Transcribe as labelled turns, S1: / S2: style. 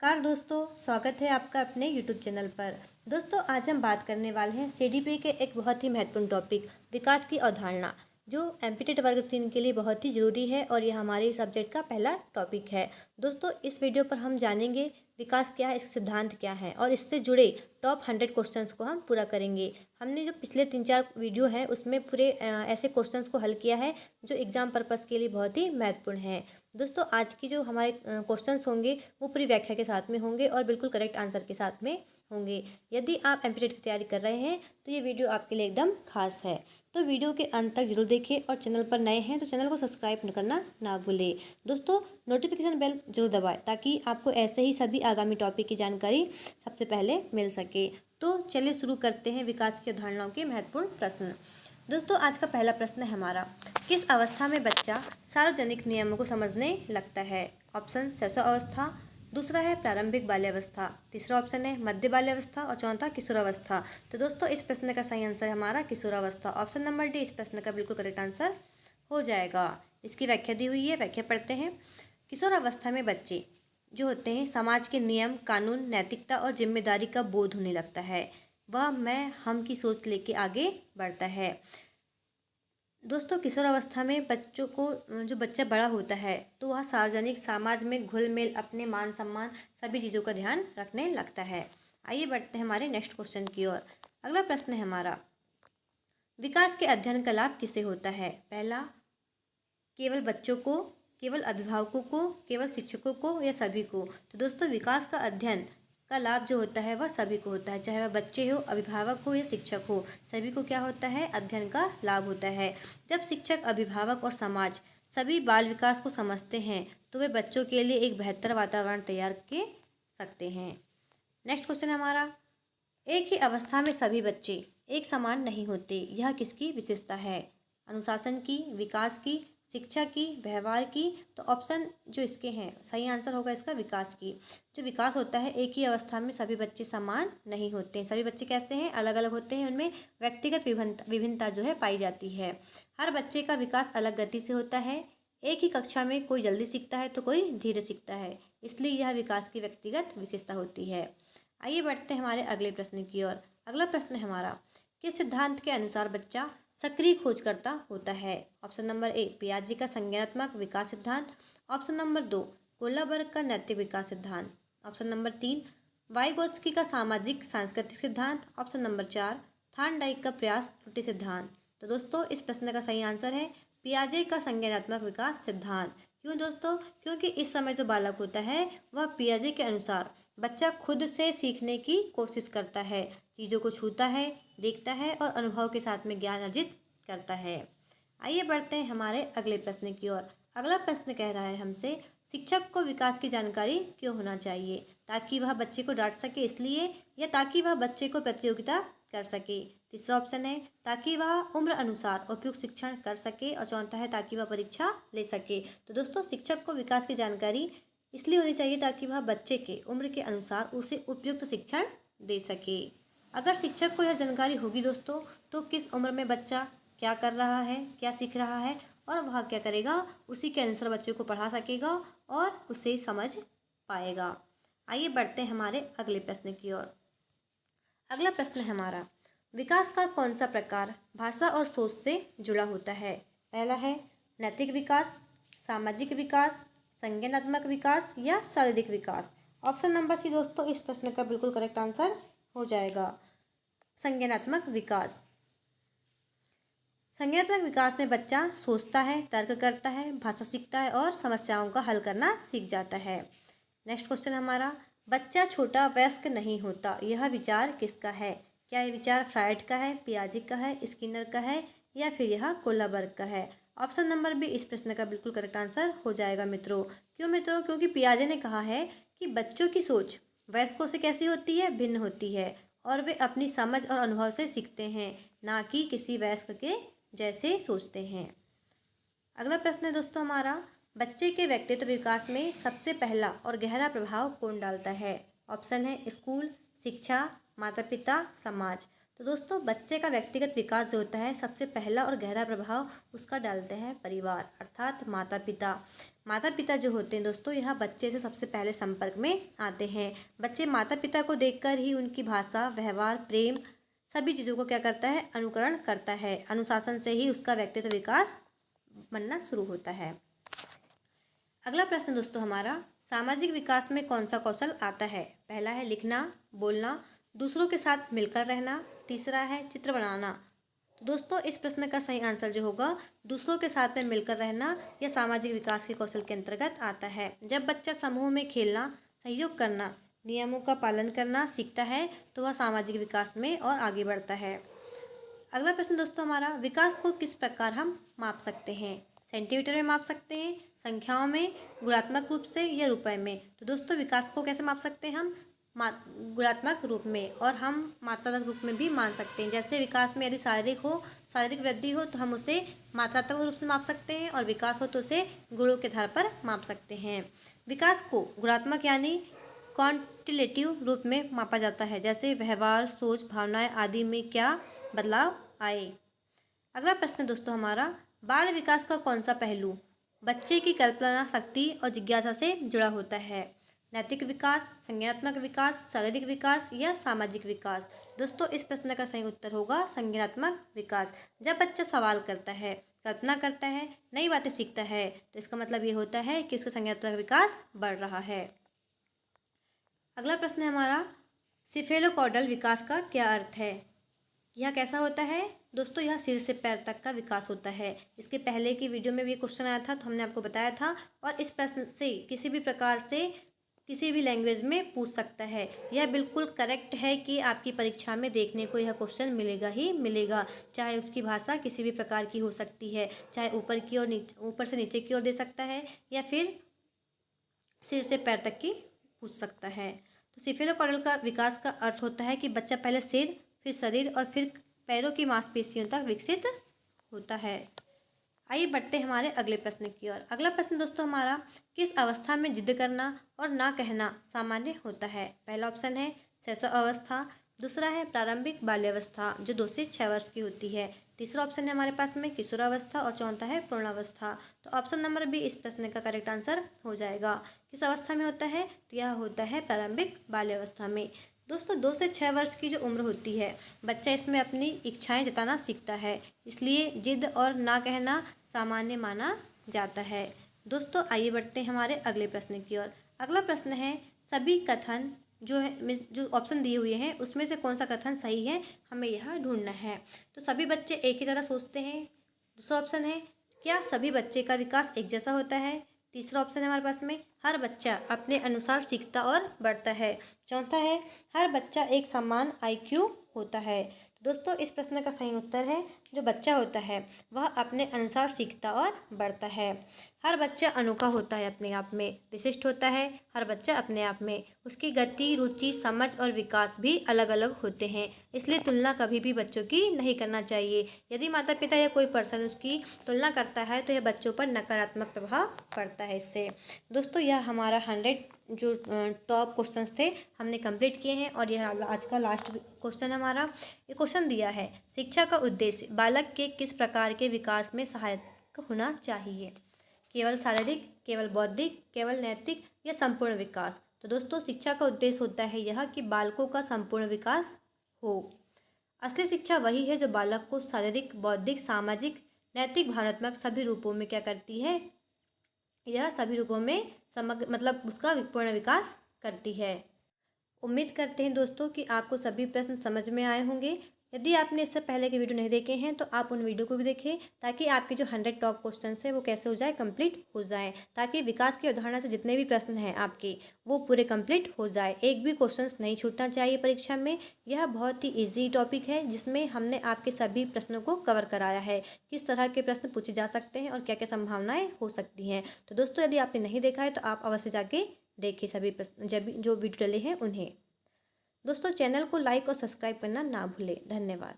S1: नमस्कार दोस्तों, स्वागत है आपका अपने YouTube चैनल पर। दोस्तों, आज हम बात करने वाले हैं CDP के एक बहुत ही महत्वपूर्ण टॉपिक विकास की अवधारणा, जो एमपीटेट वर्ग 3 के लिए बहुत ही ज़रूरी है और यह हमारे सब्जेक्ट का पहला टॉपिक है। दोस्तों, इस वीडियो पर हम जानेंगे विकास क्या है, इसका सिद्धांत क्या है और इससे जुड़े टॉप 100 क्वेश्चंस को हम पूरा करेंगे। हमने जो पिछले 3-4 वीडियो हैं उसमें पूरे ऐसे क्वेश्चंस को हल किया है जो एग्ज़ाम पर्पज़ के लिए बहुत ही महत्वपूर्ण है। दोस्तों, आज की जो हमारे क्वेश्चंस होंगे वो पूरी व्याख्या के साथ में होंगे और बिल्कुल करेक्ट आंसर के साथ में होंगे। यदि आप एमपीटेट की तैयारी कर रहे हैं तो ये वीडियो आपके लिए एकदम खास है। तो वीडियो के अंत तक जरूर देखें और चैनल पर नए हैं तो चैनल को सब्सक्राइब करना ना भूलें। दोस्तों, नोटिफिकेशन बेल जरूर दबाएं ताकि आपको ऐसे ही सभी आगामी टॉपिक की जानकारी सबसे पहले मिल सके। तो चलिए शुरू करते हैं विकास की अवधारणाओं के महत्वपूर्ण प्रश्न। दोस्तों, आज का पहला प्रश्न है हमारा, किस अवस्था में बच्चा सार्वजनिक नियमों को समझने लगता है? ऑप्शन शैशव अवस्था, दूसरा है प्रारंभिक बाल्यावस्था, तीसरा ऑप्शन है मध्य बाल्यावस्था और चौथा किशोरावस्था। तो दोस्तों, इस प्रश्न का सही आंसर है हमारा किशोरावस्था। ऑप्शन नंबर डी इस प्रश्न का बिल्कुल करेक्ट आंसर हो जाएगा। इसकी व्याख्या दी हुई है, व्याख्या पढ़ते हैं। किशोरावस्था में बच्चे जो होते हैं समाज के नियम, कानून, नैतिकता और जिम्मेदारी का बोध होने लगता है। वह मैं हम की सोच लेके आगे बढ़ता है। दोस्तों, किशोरावस्था में बच्चों को जो बच्चा बड़ा होता है तो वह सार्वजनिक समाज में घुल मिल अपने मान सम्मान सभी चीज़ों का ध्यान रखने लगता है। आइए बढ़ते हैं हमारे नेक्स्ट क्वेश्चन की ओर। अगला प्रश्न है हमारा, विकास के अध्ययन का लाभ किसे होता है? पहला, केवल बच्चों को, केवल अभिभावकों को, केवल शिक्षकों को या सभी को? तो दोस्तों, विकास का अध्ययन का लाभ जो होता है वह सभी को होता है, चाहे वह बच्चे हो, अभिभावक हो या शिक्षक हो, सभी को क्या होता है? अध्ययन का लाभ होता है। जब शिक्षक, अभिभावक और समाज सभी बाल विकास को समझते हैं तो वे बच्चों के लिए एक बेहतर वातावरण तैयार कर सकते हैं। नेक्स्ट क्वेश्चन है हमारा, एक ही अवस्था में सभी बच्चे एक समान नहीं होते, यह किसकी विशेषता है? अनुशासन की, विकास की, शिक्षा की, व्यवहार की? तो ऑप्शन जो इसके हैं सही आंसर होगा इसका विकास की। जो विकास होता है, एक ही अवस्था में सभी बच्चे समान नहीं होते, सभी बच्चे कैसे हैं? अलग अलग होते हैं, उनमें व्यक्तिगत विभिन्नता जो है पाई जाती है। हर बच्चे का विकास अलग गति से होता है। एक ही कक्षा में कोई जल्दी सीखता है तो कोई धीरे सीखता है, इसलिए यह विकास की व्यक्तिगत विशेषता होती है। आइए बढ़ते हैं हमारे अगले प्रश्न की ओर। अगला प्रश्न है हमारा, किस सिद्धांत के अनुसार बच्चा सक्रिय खोजकर्ता होता है? ऑप्शन नंबर ए पियाजे का संज्ञानात्मक विकास सिद्धांत, ऑप्शन नंबर 2 कोलाबर्ग का नैतिक विकास सिद्धांत, ऑप्शन नंबर 3 वाइगोत्स्की का सामाजिक सांस्कृतिक सिद्धांत, ऑप्शन नंबर 4 थार्नडाइक का प्रयास त्रुटि सिद्धांत। तो दोस्तों, इस प्रश्न का सही आंसर है पियाजे का संज्ञानात्मक विकास सिद्धांत। क्यों दोस्तों? क्योंकि इस समय जो बालक होता है वह पियाजे के अनुसार बच्चा खुद से सीखने की कोशिश करता है, चीज़ों को छूता है, देखता है और अनुभव के साथ में ज्ञान अर्जित करता है। आइए बढ़ते हैं हमारे अगले प्रश्न की ओर। अगला प्रश्न कह रहा है हमसे, शिक्षक को विकास की जानकारी क्यों होना चाहिए? ताकि वह बच्चे को डांट सके इसलिए, या ताकि वह बच्चे को प्रतियोगिता कर सके? तीसरा ऑप्शन है ताकि वह उम्र अनुसार उपयुक्त शिक्षण कर सके और चौथा है ताकि वह परीक्षा ले सके। तो दोस्तों, शिक्षक को विकास की जानकारी इसलिए होनी चाहिए ताकि वह बच्चे के उम्र के अनुसार उसे उपयुक्त शिक्षण दे सके। अगर शिक्षक को यह जानकारी होगी दोस्तों तो किस उम्र में बच्चा क्या कर रहा है, क्या सीख रहा है और वह क्या करेगा, उसी के अनुसार बच्चे को पढ़ा सकेगा और उसे समझ पाएगा। आइए बढ़ते हैं हमारे अगले प्रश्न की ओर। अगला प्रश्न है हमारा, विकास का कौन सा प्रकार भाषा और सोच से जुड़ा होता है? पहला है नैतिक विकास, सामाजिक विकास, संज्ञानात्मक विकास या शारीरिक विकास? ऑप्शन नंबर सी दोस्तों इस प्रश्न का बिल्कुल करेक्ट आंसर हो जाएगा, संज्ञानात्मक विकास। संज्ञानात्मक विकास में बच्चा सोचता है, तर्क करता है, भाषा सीखता है और समस्याओं का हल करना सीख जाता है। नेक्स्ट क्वेश्चन हमारा, बच्चा छोटा वयस्क नहीं होता, यह विचार किसका है? क्या यह विचार फ्रायड का है, पियाजे का है, स्किनर का है या फिर यह कोलाबर्ग का है? ऑप्शन नंबर बी इस प्रश्न का बिल्कुल करेक्ट आंसर हो जाएगा मित्रों। क्यों मित्रों? क्योंकि पियाजे ने कहा है कि बच्चों की सोच वयस्कों से कैसी होती है? भिन्न होती है और वे अपनी समझ और अनुभव से सीखते हैं, ना कि किसी वयस्क के जैसे सोचते हैं। अगला प्रश्न है दोस्तों हमारा, बच्चे के व्यक्तित्व विकास में सबसे पहला और गहरा प्रभाव कौन डालता है? ऑप्शन है स्कूल, शिक्षा, माता पिता, समाज। तो दोस्तों बच्चे का व्यक्तिगत विकास जो होता है सबसे पहला और गहरा प्रभाव उसका डालते हैं परिवार अर्थात माता पिता। माता पिता जो होते हैं दोस्तों यह बच्चे से सबसे पहले संपर्क में आते हैं। बच्चे माता पिता को देखकर ही उनकी भाषा, व्यवहार, प्रेम सभी चीज़ों को क्या करता है, अनुकरण करता है। अनुशासन से ही उसका व्यक्तित्व विकास बनना शुरू होता है। अगला प्रश्न दोस्तों हमारा, सामाजिक विकास में कौन सा कौशल आता है? पहला है लिखना, बोलना, दूसरों के साथ मिलकर रहना, तीसरा है चित्र बनाना। तो दोस्तों इस प्रश्न का सही आंसर जो होगा दूसरों के साथ में मिलकर रहना यह सामाजिक विकास के कौशल के अंतर्गत आता है। जब बच्चा समूह में खेलना, सहयोग करना, नियमों का पालन करना सीखता है तो वह सामाजिक विकास में और आगे बढ़ता है। अगला प्रश्न दोस्तों हमारा, विकास को किस प्रकार हम माप सकते हैं? सेंटीमीटर में माप सकते हैं, संख्याओं में, गुणात्मक रूप से या रुपए में? तो दोस्तों विकास को कैसे माप सकते हैं हम? गुणात्मक रूप में, और हम मात्रात्मक रूप में भी मान सकते हैं। जैसे विकास में यदि शारीरिक वृद्धि हो तो हम उसे मात्रात्मक रूप से माप सकते हैं, और विकास हो तो उसे गुणों के आधार पर माप सकते हैं। विकास को गुणात्मक यानी क्वांटिटेटिव रूप में मापा जाता है, जैसे व्यवहार, सोच, भावनाएं आदि में क्या बदलाव आए। अगला प्रश्न दोस्तों हमारा, बाल विकास का कौन सा पहलू बच्चे की कल्पना शक्ति और जिज्ञासा से जुड़ा होता है? नैतिक विकास, संज्ञानात्मक विकास, शारीरिक विकास या सामाजिक विकास? दोस्तों इस प्रश्न का सही उत्तर होगा संज्ञानात्मक विकास। जब बच्चा सवाल करता है, कल्पना करता है, नई बातें सीखता है तो इसका मतलब ये होता है कि उसका संज्ञानात्मक विकास बढ़ रहा है। अगला प्रश्न है हमारा, सिफेलोकॉर्डल विकास का क्या अर्थ है? यह कैसा होता है? दोस्तों यह सिर से पैर तक का विकास होता है। इसके पहले की वीडियो में भी क्वेश्चन आया था तो हमने आपको बताया था, और इस प्रश्न से किसी भी प्रकार से किसी भी लैंग्वेज में पूछ सकता है। यह बिल्कुल करेक्ट है कि आपकी परीक्षा में देखने को यह क्वेश्चन मिलेगा ही मिलेगा, चाहे उसकी भाषा किसी भी प्रकार की हो सकती है, चाहे ऊपर की ओर, ऊपर से नीचे की ओर दे सकता है या फिर सिर से पैर तक की पूछ सकता है। तो सिफेलोकॉर्डल का विकास का अर्थ होता है कि बच्चा पहले सिर, फिर शरीर और फिर पैरों की मांसपेशियों तक विकसित होता है। आइए बढ़ते हमारे अगले प्रश्न की ओर। अगला प्रश्न दोस्तों हमारा, किस अवस्था में जिद करना और ना कहना सामान्य होता है? पहला ऑप्शन है शैशव अवस्था, दूसरा है प्रारंभिक बाल्यावस्था जो 2 से 6 वर्ष की होती है, तीसरा ऑप्शन है हमारे पास में किशोरावस्था और चौथा है पूर्णावस्था। तो ऑप्शन नंबर बी इस प्रश्न का करेक्ट आंसर हो जाएगा। किस अवस्था में होता है? तो यह होता है प्रारंभिक बाल्यावस्था में। दोस्तों 2 से 6 वर्ष की जो उम्र होती है बच्चा इसमें अपनी इच्छाएं जताना सीखता है, इसलिए जिद और ना कहना सामान्य माना जाता है। दोस्तों आइए बढ़ते हैं हमारे अगले प्रश्न की ओर। अगला प्रश्न है, सभी कथन जो ऑप्शन दिए हुए हैं उसमें से कौन सा कथन सही है, हमें यह ढूंढना है। तो सभी बच्चे एक ही तरह सोचते हैं। दूसरा ऑप्शन है, क्या सभी बच्चे का विकास एक जैसा होता है? तीसरा ऑप्शन है हमारे पास में, हर बच्चा अपने अनुसार सीखता और बढ़ता है। चौथा है, हर बच्चा एक समान IQ होता है। तो दोस्तों इस प्रश्न का सही उत्तर है, जो बच्चा होता है वह अपने अनुसार सीखता और बढ़ता है। हर बच्चा अनोखा होता है, अपने आप में विशिष्ट होता है। हर बच्चा अपने आप में, उसकी गति, रुचि, समझ और विकास भी अलग अलग होते हैं, इसलिए तुलना कभी भी बच्चों की नहीं करना चाहिए। यदि माता पिता या कोई पर्सन उसकी तुलना करता है तो यह बच्चों पर नकारात्मक प्रभाव पड़ता है इससे। दोस्तों यह हमारा 100 जो टॉप क्वेश्चंस थे हमने कंप्लीट किए हैं, और यह आज का लास्ट क्वेश्चन हमारा। ये क्वेश्चन दिया है, शिक्षा का उद्देश्य बालक के किस प्रकार के विकास में सहायक होना चाहिए? केवल शारीरिक, केवल बौद्धिक, केवल नैतिक या संपूर्ण विकास? तो दोस्तों शिक्षा का उद्देश्य होता है यह कि बालकों का संपूर्ण विकास हो। असली शिक्षा वही है जो बालक को शारीरिक, बौद्धिक, सामाजिक, नैतिक, भावनात्मक सभी रूपों में क्या करती है, यह सभी रूपों में समग्र मतलब उसका पूर्ण विकास करती है। उम्मीद करते हैं दोस्तों कि आपको सभी प्रश्न समझ में आए होंगे। यदि आपने इससे पहले के वीडियो नहीं देखे हैं तो आप उन वीडियो को भी देखें, ताकि आपके जो 100 टॉप क्वेश्चन है वो कैसे हो जाए, कंप्लीट हो जाए, ताकि विकास की अवधारणा से जितने भी प्रश्न हैं आपके वो पूरे कंप्लीट हो जाए। एक भी क्वेश्चन नहीं छूटना चाहिए परीक्षा में। यह बहुत ही ईजी टॉपिक है जिसमें हमने आपके सभी प्रश्नों को कवर कराया है, किस तरह के प्रश्न पूछे जा सकते हैं और क्या क्या संभावनाएँ हो सकती हैं। तो दोस्तों यदि आपने नहीं देखा है तो आप अवश्य जाके देखिए सभी प्रश्न जो वीडियो डले हैं उन्हें। दोस्तों चैनल को लाइक और सब्सक्राइब करना ना भूलें। धन्यवाद।